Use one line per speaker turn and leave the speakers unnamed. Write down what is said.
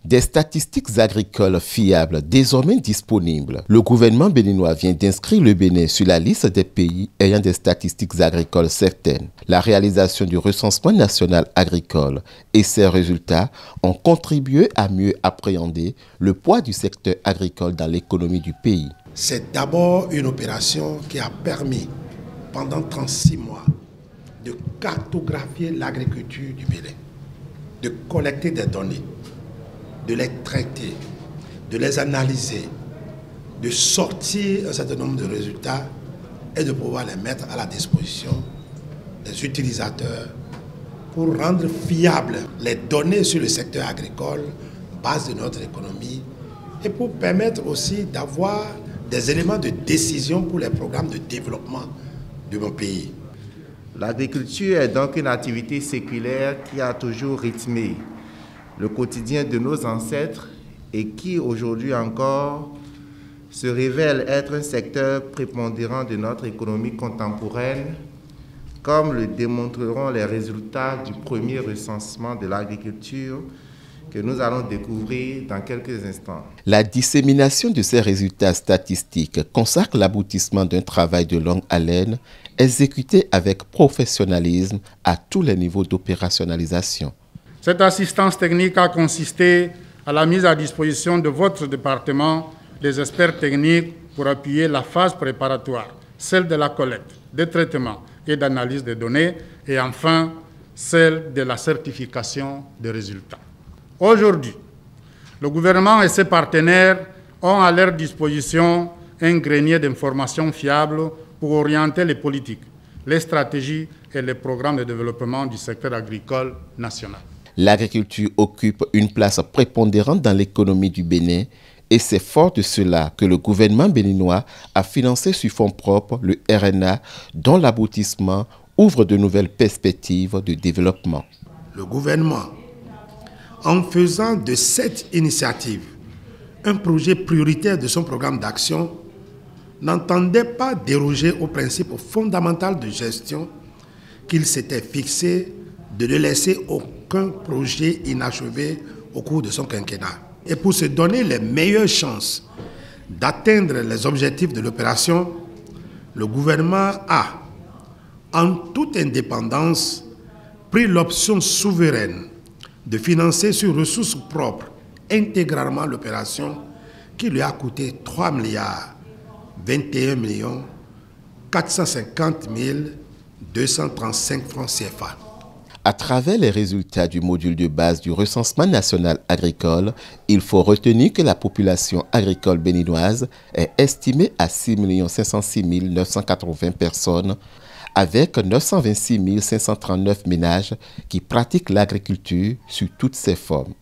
Des statistiques agricoles fiables désormais disponibles. Le gouvernement béninois vient d'inscrire le Bénin sur la liste des pays ayant des statistiques agricoles certaines. La réalisation du recensement national agricole et ses résultats ont contribué à mieux appréhender le poids du secteur agricole dans l'économie du pays.
C'est d'abord une opération qui a permis pendant 36 mois de cartographier l'agriculture du Bénin, de collecter des données, de les traiter, de les analyser, de sortir un certain nombre de résultats et de pouvoir les mettre à la disposition des utilisateurs pour rendre fiables les données sur le secteur agricole, base de notre économie, et pour permettre aussi d'avoir des éléments de décision pour les programmes de développement de mon pays.
L'agriculture est donc une activité séculaire qui a toujours rythmé le quotidien de nos ancêtres et qui, aujourd'hui encore, se révèle être un secteur prépondérant de notre économie contemporaine, comme le démontreront les résultats du premier recensement de l'agriculture que nous allons découvrir dans quelques instants.
La dissémination de ces résultats statistiques consacre l'aboutissement d'un travail de longue haleine exécuté avec professionnalisme à tous les niveaux d'opérationnalisation.
Cette assistance technique a consisté à la mise à disposition de votre département des experts techniques pour appuyer la phase préparatoire, celle de la collecte, des traitements et d'analyse des données, et enfin celle de la certification des résultats. Aujourd'hui, le gouvernement et ses partenaires ont à leur disposition un grenier d'informations fiables pour orienter les politiques, les stratégies et les programmes de développement du secteur agricole national.
L'agriculture occupe une place prépondérante dans l'économie du Bénin et c'est fort de cela que le gouvernement béninois a financé sur fonds propres le RNA dont l'aboutissement ouvre de nouvelles perspectives de développement.
Le gouvernement, en faisant de cette initiative un projet prioritaire de son programme d'action, n'entendait pas déroger au principe fondamental de gestion qu'il s'était fixé de ne laisser aucun projet inachevé au cours de son quinquennat. Et pour se donner les meilleures chances d'atteindre les objectifs de l'opération, le gouvernement a, en toute indépendance, pris l'option souveraine de financer sur ressources propres intégralement l'opération qui lui a coûté 3 milliards 21 450 235 francs CFA.
À travers les résultats du module de base du recensement national agricole, il faut retenir que la population agricole béninoise est estimée à 6 506 980 personnes, avec 926 539 ménages qui pratiquent l'agriculture sous toutes ses formes.